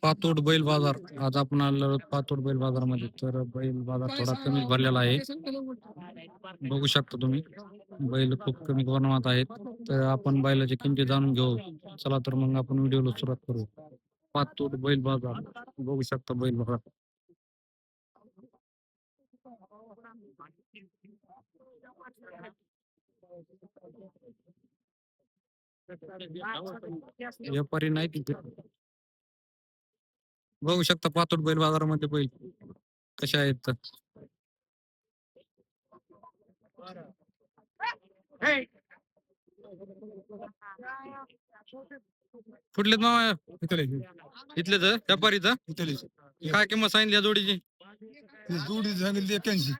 पातोड बैल बाजार. आज आपण आलेलो आहोत पातोड बैल बाजारमध्ये. तर बैल बाजार थोडा कमी भरलेला आहे. बघू शकता तुम्ही बैल खूप कमी प्रमाणात आहेत. तर आपण बैलाची किंमती जाणून घेऊ. चला तर मग आपण व्हिडिओला सुरुवात करू. पातोड बैल बाजार बघू शकता बैल बाजार. व्यापारी नाही तिथे. बघू शकता पातोड बैल बाजारामध्ये बैल कसे आहेत तर. कुठले मामा इथलेच व्यापारीच काय किंमत सांगितली या जोडीची? जोडी सांगितली 81.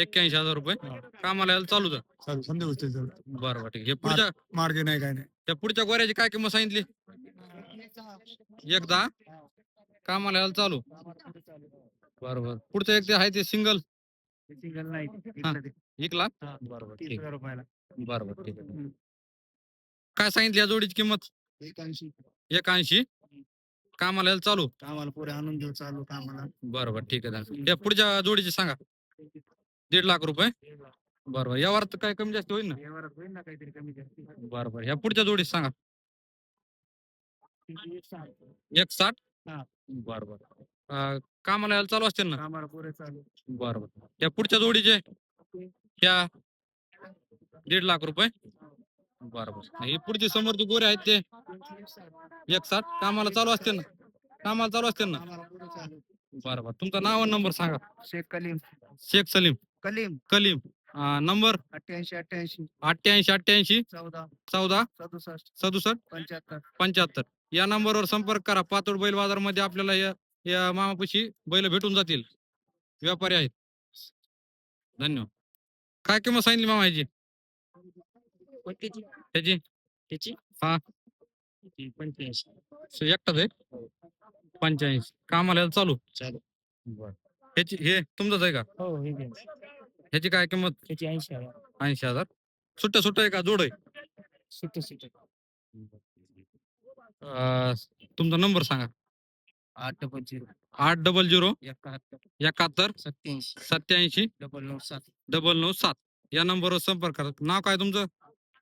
81,000 रुपये. कामाला यायला चालू संध्याकाळी बरं बरं ठीक. हे पुढच्या मार्ग नाही काय नाही. त्या पुढच्या गोऱ्याची काय किंमत सांगितली? 1,10 कामाला यायला चालू. बरोबर. पुढचं एक ते आहे ते सिंगल सिंगल नाही. 1,00,000. बरोबर ठीक. बरोबर ठीक आहे. काय सांगितली या जोडीची किंमत? 81 कामाला यायला चालू. कामाला पुढे आणून देऊ चालू कामाला. बरोबर ठीक आहे. त्या पुढच्या जोडीची सांगा. 1,50,000 रुपये. बरोबर. यावर तर काय कमी जास्त होईल ना? होईल ना काहीतरी कमी जास्त. बरोबर. ह्या पुढच्या जोडीची सांगा. 1,60. बरोबर. कामाला यायला चालू असतील ना? कामाला पुढे चालू. बरोबर. त्या पुढच्या जोडीचे ह्या 1,50,000 रुपये. बरोबर. हे पुढचे समोरचे गोरे आहेत ते 1,60 कामाला चालू असतील ना? कामाला चालू असतील ना? कामाला पुढे चालू. बरोबर. तुमचा नाव आणि नंबर सांगा. शेख कलीम. शेख सलीम कलीम. कलीम. नंबर 88 88 88 88 14 14 67 67 75. 75 या नंबरवर संपर्क करा. पातोड बैल बाजार मध्ये आपल्याला या मामापाशी बैल भेटून जातील. व्यापारी आहेत. धन्यवाद. काय किंमत सांगितली मामा ह्याची? ह्याची त्याची हा 85. एकटाच आहे. 85 कामाला यायला चालू. चालू. ह्याची हे तुमचंच आहे का? हो हे घे. ह्याची काय किंमत? त्याची 80,000. 80,000. सुट्ट आहे का जोड आहे? सुट्टे सुट्टे. तुमचा नंबर सांगा. 800 800 71 71 87 87 997. 997 या नंबरवर संपर्क करा. नाव काय तुमचं?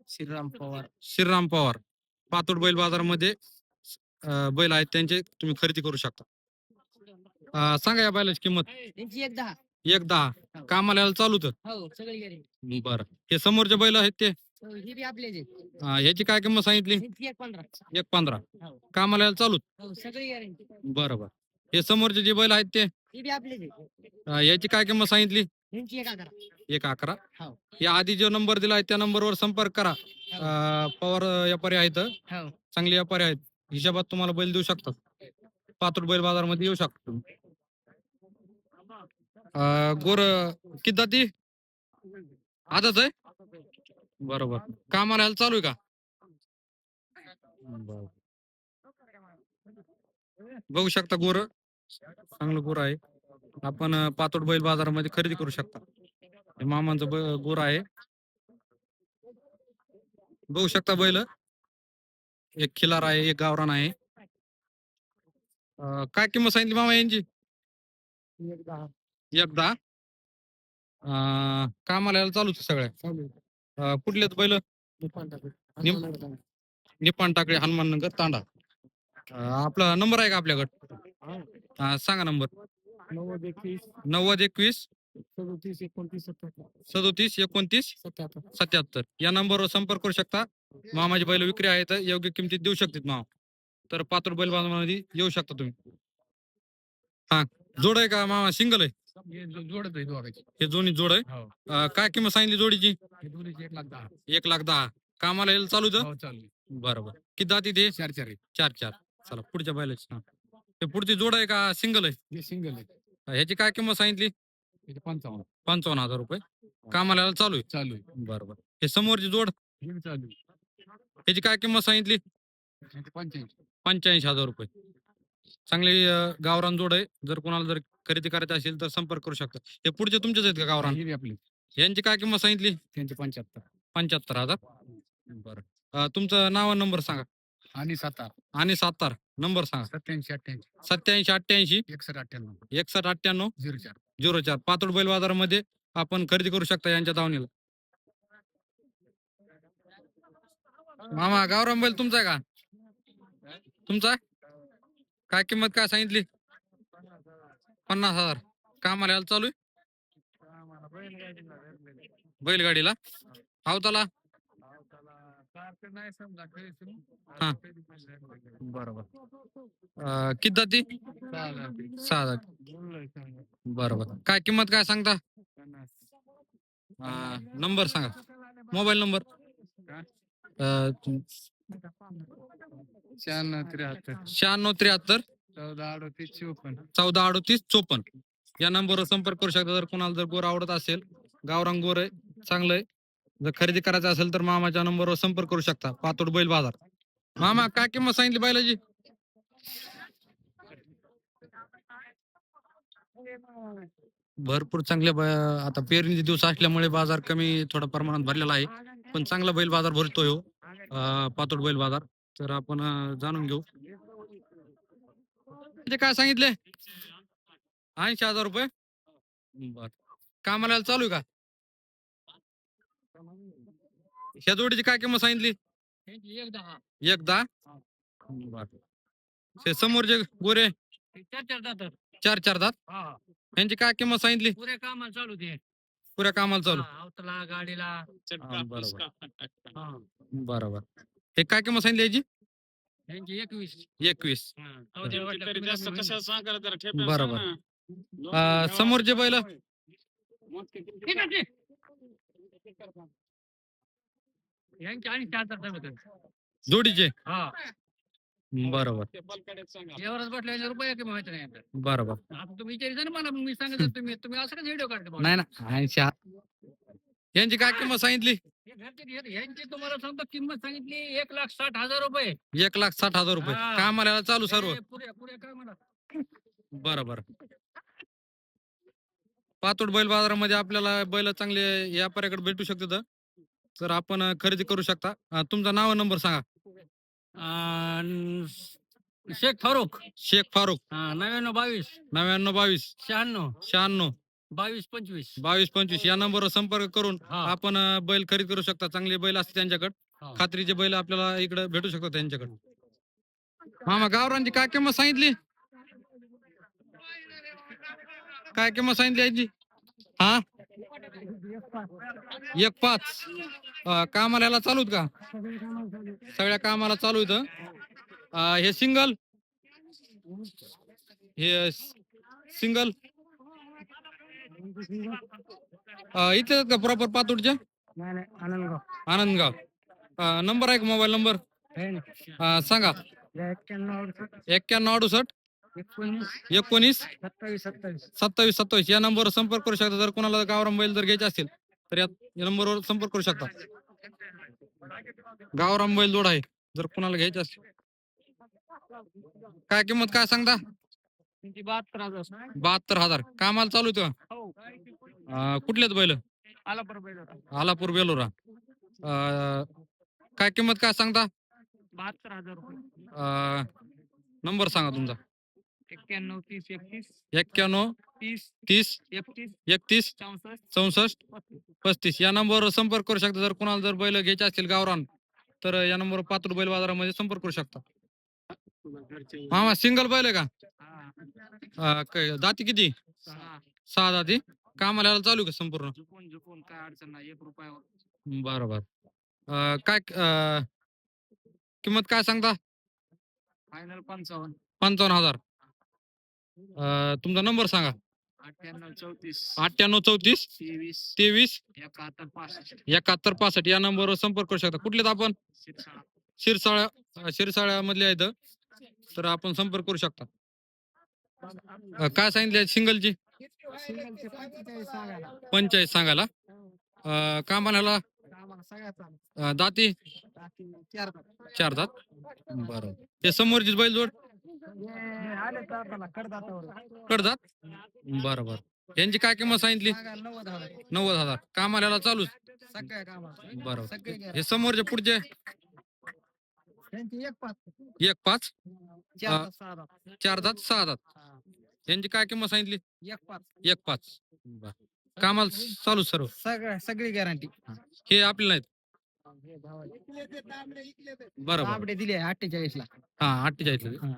श्रीराम पवार. श्रीराम पवार. पातोड बैल बाजारामध्ये बैल आहेत त्यांचे तुम्ही खरेदी करू शकता. सांगा या बैलाची किंमत. 110. 1,10 कामाला यायला चालू तर. हो सगळी गेली. बरं. हे समोरचे बैल आहेत ते ही बी आपले जे. ह्याची काय किंमत सांगितली? 115. 1,15 हो. कामाला यायला चालू. हो सगळी गॅरंटी. बरोबर. हे समोरचे जे बैल आहेत ते ही बी आपले जे. याची काय किंमत सांगितली? यांची 111. 1,11 हो. या आधी जो नंबर दिला आहे त्या नंबरवर संपर्क करा. पवार व्यापारी आहेत. हो. चांगले व्यापारी आहेत. हिशोबात तुम्हाला बैल देऊ शकतात. पातोड बैल बाजार मध्ये येऊ शकतो तुम्ही. गोर किती जाती? आजच आहे. बरोबर. कामाला यायला चालू आहे का? बघू शकता गोर चांगलं गोर आहे. आपण पातोड बैल बाजारामध्ये खरेदी करू शकता. हे मामांचं गोर आहे. बघू शकता बैल. एक खिलार आहे एक गावरान आहे. काय किंमत सांगितली मामा यांची? 1,10 कामाला यायला चालूच सगळ्या. कुठलेच बैल? निपाण टाकळे हनुमाननगर तांडा. आपला नंबर आहे का आपल्याकडे? सांगा नंबर. 90 21 37 29 77 या नंबरवर संपर्क करू शकता. मामाची बैल विक्री आहेत. योग्य किमतीत देऊ शकतात मामा. तर पातोड बैल बाजारामध्ये येऊ शकता तुम्ही. हा जोड आहे का मामा? सिंगल आहे. हे दोन्ही जोड आहे. काय किंमत सांगितली जोडीची? 1,10 कामाला यायला चालू तर. बरोबर. किती जाती ते? 4 चला पुढच्या बैलाची सांग. ते पुढची जोड आहे का सिंगल आहे? सिंगल आहे. ह्याची काय किंमत सांगितली? 55,000 रुपये कामाला यायला चालू आहे. चालू आहे. बरोबर. हे समोरची जोड चालू. ह्याची काय किंमत सांगितली? 85,000 रुपये. चांगली गावरान जोड आहे. जर कोणाला जर खरेदी करायची असेल तर संपर्क करू शकता. हे पुढचे तुमचेच आहेत का गावरान? आपली यांची काय किंमत सांगितली? त्यांचे 75. 75,000. बरं. तुमचं नाव आणि नंबर सांगा. आणि सातार आणि सातार. नंबर सांगा. 87-88 87-88 61-98 61-98 04. 04. पातोड बैल बाजारामध्ये आपण खरेदी करू शकता यांच्या दावणीला. मामा गावराम बैल तुमचा आहे का? तुमचा आहे? काय किंमत काय सांगितली? 50,000. कामाला यायला चालू आहे? बैलगाडीला अवताला. हा. बरोबर. किती जाती? 6 जाती. बरोबर. काय किंमत काय सांगता? नंबर सांगा. Mobile number. 96-73 96-73 14-38-54 या नंबरवर संपर्क करू शकता. जर कोणाला जर गोर आवडत असेल, गावरान गोर आहे, चांगलं आहे, जर खरेदी करायचं असेल तर मामाच्या नंबरवर संपर्क करू शकता. पातोड बैल बाजार. मामा काय किंमत सांगितली बैलाची? भरपूर चांगल्या आता पेरणीचे दिवस असल्यामुळे बाजार कमी थोडा प्रमाणात भरलेला आहे, पण चांगला बैल बाजार भरतोय हो पातोड बैल बाजार. तर आपण जाणून घेऊ. ते काय सांगितले? 80,000 रुपये. बर. कामाला चालू आहे का? ह्या जोडीची काय किंमत सांगितली? 1-10. बर. ते समोरचे गोरे 4-4 दात. यांची काय किंमत सांगितली? पुऱ्या कामाला चालू दे. पुऱ्या कामाला चालू. अवतला गाडीला. बरोबर. बरोबर. हे काय किंमत सांगितली याची? 21. बरोबर. समोरचे बैल जोडीचे. बरोबर. एवढंच बसल्या रुपये की माहिती नाही. बरोबर. आता तुम्ही विचारायचं ना मला, मग मी सांगितलं तुम्ही असं का व्हिडिओ काढते? नाही ना 80. यांची काय किंमत सांगितली? यांची तुम्हाला सांगतो किंमत सांगितली 1,60,000 रुपये. 1,60,000 रुपये. कामाला चालू सर्व. पुऱ्या काय म्हणा. बरोबर. पातोड बैल बाजारामध्ये आपल्याला बैल चांगले व्यापाऱ्याकडे भेटू शकतात, तर आपण खरेदी करू शकता. तुमचा नाव नंबर सांगा. शेख फारुख. शेख फारुख. 99-22 99-22 96 96 22-25 22-25 या नंबरवर संपर्क करून हा. आपण बैल खरेदी करू शकता. चांगले बैल असते त्यांच्याकडे, हा. खात्रीचे बैल आपल्याला इकडे भेटू शकतात त्यांच्याकडे. मामा गावरांची काय किंमत सांगितली? काय किंमत सांगितली याची? हा 1.5. कामाला याला चालूत का? सगळ्या कामाला चालू इथं. हे सिंगल, हे सिंगल इथे का प्रॉपर पातोडच्या? आनंदगाव. नंबर आहे का मोबाईल नंबर? सांगा. 91-68 19 27-27 या नंबरवर संपर्क करू शकता. जर कोणाला गावरान बैल जर घ्यायचे असतील तर या नंबरवर संपर्क करू शकता. गावरान बैल जोड आहे जर कोणाला घ्यायचे असतील. काय किंमत काय सांगता? 72,000. कामाला चालू आहे का? कुठलेच बैल? आलापूर बेलोरा. काय किंमत काय सांगता? 72,000 रुपये. नंबर सांगा तुमचा. 91 30 30 31 64 35 या नंबरवर संपर्क करू शकता. जर कोणाला जर बैल घ्यायचे असतील गावरान तर या नंबरवर पातोड बैल बाजारामध्ये संपर्क करू शकता. मामा सिंगल बैल आहे का? दाती किती? 6 दाती. कामाला चालू का संपूर्ण? काय अडचण नाही. 1 रुपयावर. बरोबर. काय किंमत काय सांगता? फायनल 55. 55,000. तुमचा नंबर सांगा. 98-34 23 71 65 या नंबरवर संपर्क करू शकता. कुठलेत आपण? शिरसाळ्या मधले आहेत, तर आपण संपर्क करू शकता. काय सांगितले सिंगलची? 45 सांगायला. कामाला दाती 4 दात. बरोबर. ते समोरची बैल जोड कडदात. बरोबर. यांची काय किंमत सांगितली? 90,000. कामाला चालूच. बरोबर. हे समोरचे पुढचे त्यांची एक पाच 1-5 चार सहा दात. 4 दात 6 दात. हा. यांची काय किंमत सांगितली? एक पाच 1-5. कामाला चालू सर्व. सगळी गॅरंटी. हे आपले नाहीत. बरोबर. तांबडे दिले 48 ला. हा 48 ला.